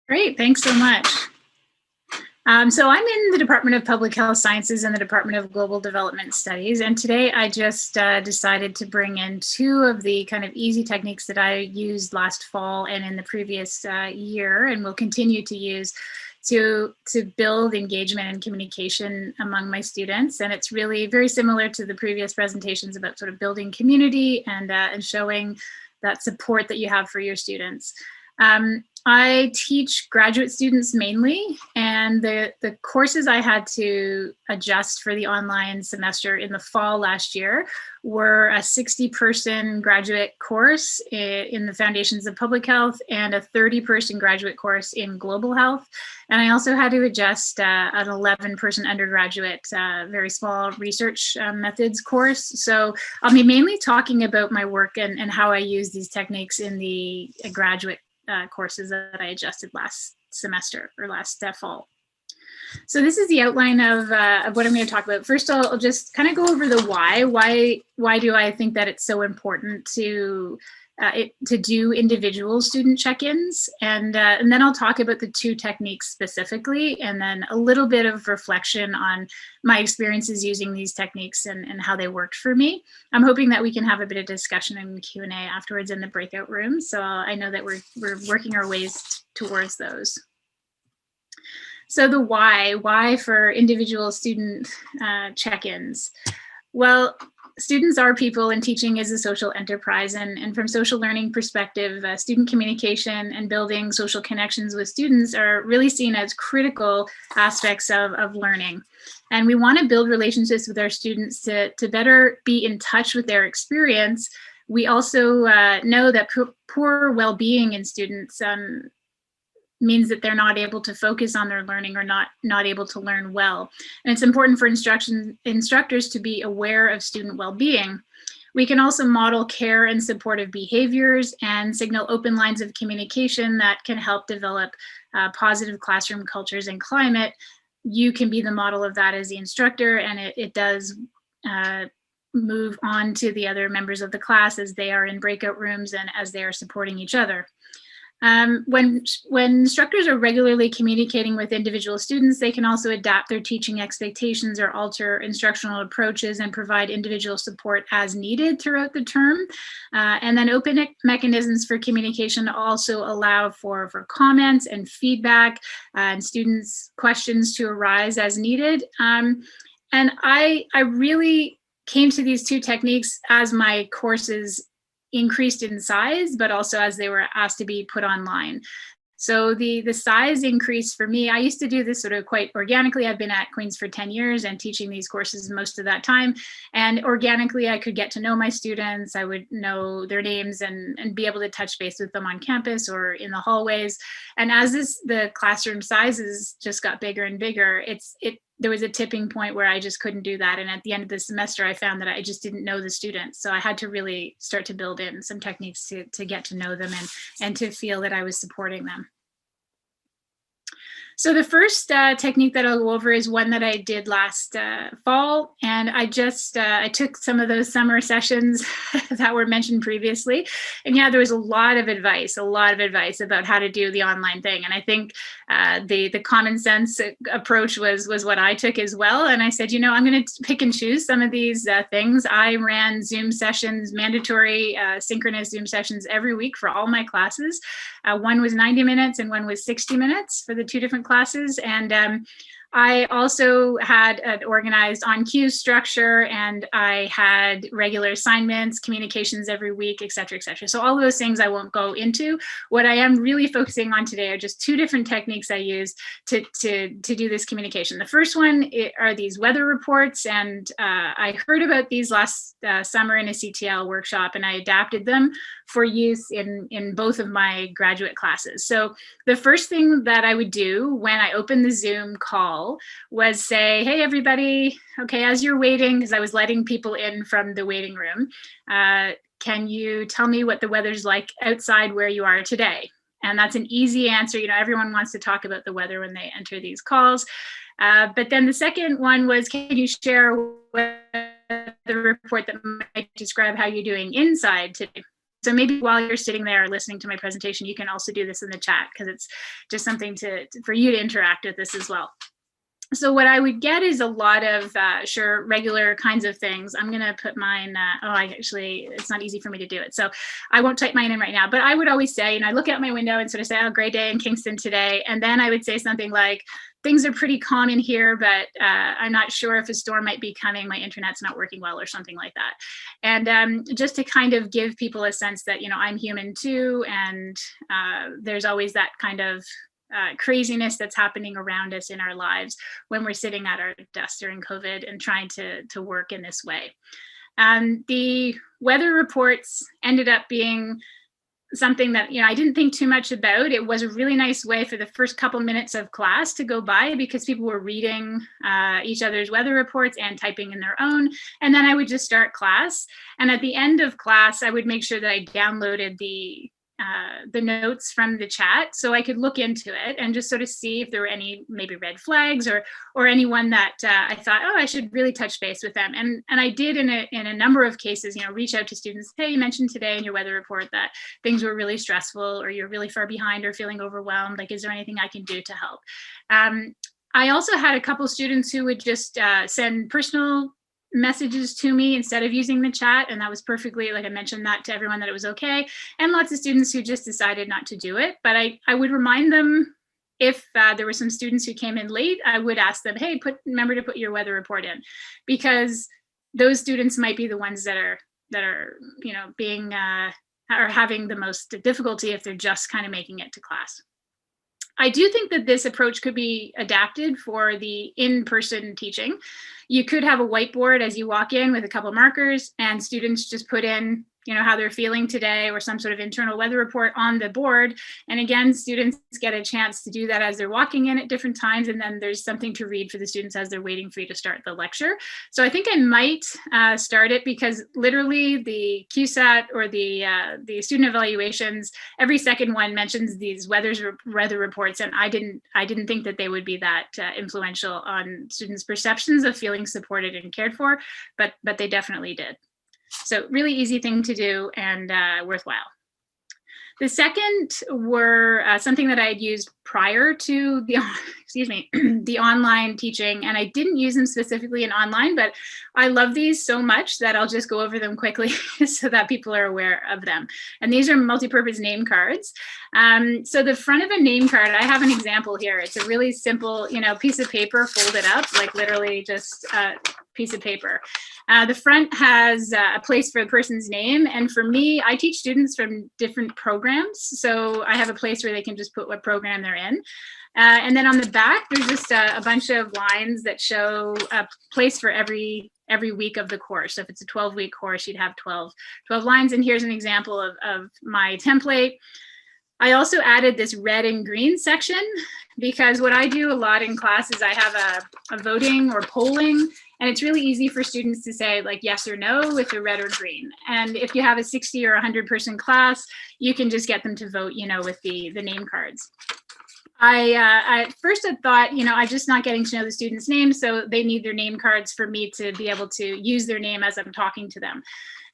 Great, thanks so much. So I'm in the Department of Public Health Sciences and the Department of Global Development Studies. And today I just decided to bring in two of the kind of easy techniques that I used last fall and in the previous year and will continue to use to build engagement and communication among my students. And it's really very similar to the previous presentations about sort of building community and showing that support that you have for your students. I teach graduate students mainly, and the courses I had to adjust for the online semester in the fall last year were a 60-person graduate course in the Foundations of Public Health and a 30-person graduate course in Global Health. And I also had to adjust an 11-person undergraduate, very small research methods course. So I'll be mainly talking about my work and how I use these techniques in the graduate courses that I adjusted last semester or last fall. So this is the outline of what I'm going to talk about. First, I'll just kind of go over the why. Why do I think that it's so important to do individual student check-ins, and then I'll talk about the two techniques specifically, and then a little bit of reflection on my experiences using these techniques and how they worked for me. I'm hoping that we can have a bit of discussion and Q&A afterwards in the breakout room. So I know that we're working our ways towards those. So the why for individual student check-ins. Well, students are people and teaching is a social enterprise. And from social learning perspective, student communication and building social connections with students are really seen as critical aspects of learning. And we want to build relationships with our students to better be in touch with their experience. We also know that poor well-being in students means that they're not able to focus on their learning or not able to learn well. And it's important for instructors to be aware of student well-being. We can also model care and supportive behaviors and signal open lines of communication that can help develop positive classroom cultures and climate. You can be the model of that as the instructor, and it does move on to the other members of the class as they are in breakout rooms and as they are supporting each other. When instructors are regularly communicating with individual students, they can also adapt their teaching expectations or alter instructional approaches and provide individual support as needed throughout the term. And then open mechanisms for communication also allow for comments and feedback and students' questions to arise as needed. And I really came to these two techniques as my courses increased in size, but also as they were asked to be put online. So the size increase for me, I used to do this sort of quite organically. I've been at Queen's for 10 years and teaching these courses most of that time. And organically, I could get to know my students. I would know their names and be able to touch base with them on campus or in the hallways. And as the classroom sizes just got bigger and bigger, there was a tipping point where I just couldn't do that. And at the end of the semester, I found that I just didn't know the students. So I had to really start to build in some techniques to get to know them and to feel that I was supporting them. So the first technique that I'll go over is one that I did last fall. And I took some of those summer sessions that were mentioned previously. And yeah, there was a lot of advice about how to do the online thing. And I think the common sense approach was what I took as well. And I said, I'm going to pick and choose some of these things. I ran Zoom sessions, mandatory synchronous Zoom sessions every week for all my classes. One was 90 minutes and one was 60 minutes for the two different classes. And I also had an organized on-cue structure, and I had regular assignments, communications every week, et cetera, et cetera. So all of those things I won't go into. What I am really focusing on today are just two different techniques I use to do this communication. The first one are these weather reports, and I heard about these last summer in a CTL workshop, and I adapted them for use in both of my graduate classes. So the first thing that I would do when I opened the Zoom call was say, hey, everybody, okay, as you're waiting, because I was letting people in from the waiting room, can you tell me what the weather's like outside where you are today? And that's an easy answer. Everyone wants to talk about the weather when they enter these calls. But then the second one was, can you share the report that might describe how you're doing inside today? So maybe while you're sitting there listening to my presentation, you can also do this in the chat, because it's just something for you to interact with this as well. So what I would get is a lot of, regular kinds of things. I'm going to put mine, it's not easy for me to do it. So I won't type mine in right now, but I would always say, I look out my window and sort of say, oh, great day in Kingston today. And then I would say something like, things are pretty calm in here, but I'm not sure if a storm might be coming. My internet's not working well, or something like that. And just to kind of give people a sense that, I'm human too. And there's always that kind of craziness that's happening around us in our lives when we're sitting at our desks during COVID and trying to work in this way. The weather reports ended up being something that I didn't think too much about. It was a really nice way for the first couple minutes of class to go by, because people were reading each other's weather reports and typing in their own. And then I would just start class. And at the end of class, I would make sure that I downloaded the notes from the chat, so I could look into it and just sort of see if there were any maybe red flags or anyone that I thought, oh, I should really touch base with them. And I did in a number of cases, reach out to students. Hey, you mentioned today in your weather report that things were really stressful, or you're really far behind, or feeling overwhelmed. Like, is there anything I can do to help? I also had a couple students who would just send personal messages to me instead of using the chat, and that was perfectly, like I mentioned that to everyone, that it was okay. And lots of students who just decided not to do it, but I would remind them, if there were some students who came in late, I would ask them, hey, remember to put your weather report in, because those students might be the ones that are being are having the most difficulty if they're just kind of making it to class. I do think that this approach could be adapted for the in-person teaching. You could have a whiteboard as you walk in with a couple markers, and students just put in, how they're feeling today, or some sort of internal weather report on the board. And again, students get a chance to do that as they're walking in at different times. And then there's something to read for the students as they're waiting for you to start the lecture. So I think I might start it, because literally the QSAT, or the student evaluations, every second one mentions these weather reports. And I didn't think that they would be that influential on students' perceptions of feeling supported and cared for, but they definitely did. So really easy thing to do, and worthwhile. The second were something that I had used prior to the, the online teaching, and I didn't use them specifically in online, but I love these so much that I'll just go over them quickly so that people are aware of them. And these are multi-purpose name cards. So the front of a name card, I have an example here. It's a really simple, piece of paper folded up, like literally just a piece of paper. The front has a place for the person's name. And for me, I teach students from different programs. So I have a place where they can just put what program they're in. And then on the back, there's just a bunch of lines that show a place for every week of the course. So if it's a 12-week course, you'd have 12 lines. And here's an example of my template. I also added this red and green section, because what I do a lot in class is I have a voting or polling, and it's really easy for students to say like yes or no with the red or green. And if you have a 60 or 100 person class, you can just get them to vote, with the name cards. I at first had thought, I'm just not getting to know the students' names, so they need their name cards for me to be able to use their name as I'm talking to them.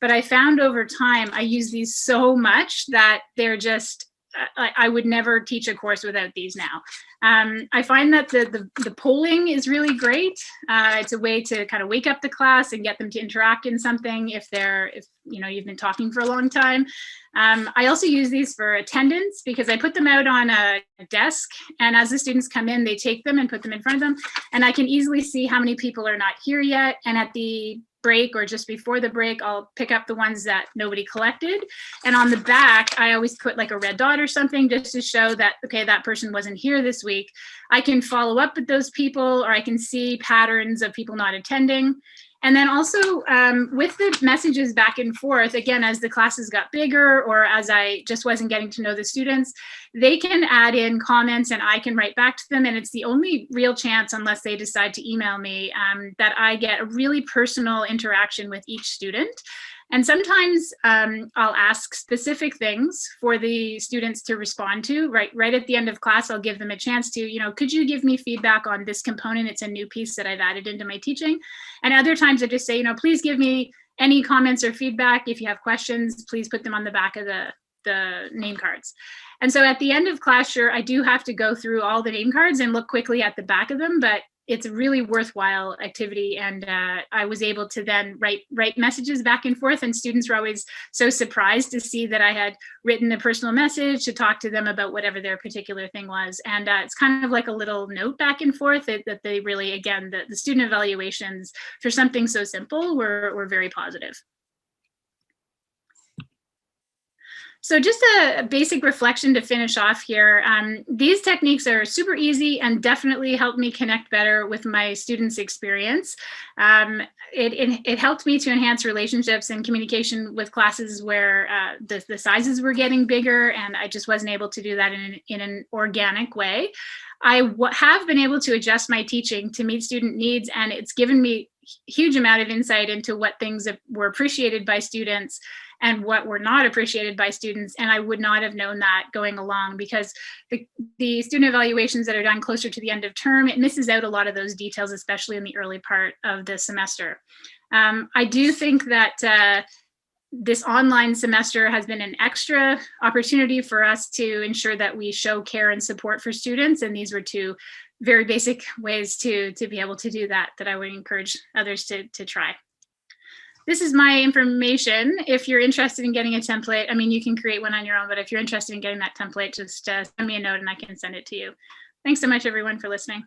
But I found over time, I use these so much that they're just, I would never teach a course without these now. I find that the polling is really great. It's a way to kind of wake up the class and get them to interact in something if you've been talking for a long time. I also use these for attendance, because I put them out on a desk, and as the students come in, they take them and put them in front of them, and I can easily see how many people are not here yet. And at the break or just before the break, I'll pick up the ones that nobody collected. And on the back, I always put like a red dot or something just to show that, okay, that person wasn't here this week. I can follow up with those people, or I can see patterns of people not attending. And then also with the messages back and forth, again, as the classes got bigger, or as I just wasn't getting to know the students, they can add in comments and I can write back to them. And it's the only real chance, unless they decide to email me, that I get a really personal interaction with each student. And sometimes I'll ask specific things for the students to respond to. Right at the end of class, I'll give them a chance to, could you give me feedback on this component? It's a new piece that I've added into my teaching. And other times I just say, please give me any comments or feedback. If you have questions, please put them on the back of the name cards. And so at the end of class, sure, I do have to go through all the name cards and look quickly at the back of them, but it's a really worthwhile activity. And I was able to then write messages back and forth, and students were always so surprised to see that I had written a personal message to talk to them about whatever their particular thing was. And it's kind of like a little note back and forth that they really, again, the student evaluations for something so simple were very positive. So just a basic reflection to finish off here. These techniques are super easy and definitely helped me connect better with my students' experience. It helped me to enhance relationships and communication with classes where the sizes were getting bigger, and I just wasn't able to do that in an organic way. I have been able to adjust my teaching to meet student needs, and it's given me a huge amount of insight into what things were appreciated by students and what were not appreciated by students. And I would not have known that going along, because the student evaluations that are done closer to the end of term, it misses out a lot of those details, especially in the early part of the semester. I do think that this online semester has been an extra opportunity for us to ensure that we show care and support for students. And these were two very basic ways to be able to do that I would encourage others to try. This is my information. If you're interested in getting a template, I mean, you can create one on your own, but if you're interested in getting that template, just send me a note and I can send it to you. Thanks so much, everyone, for listening.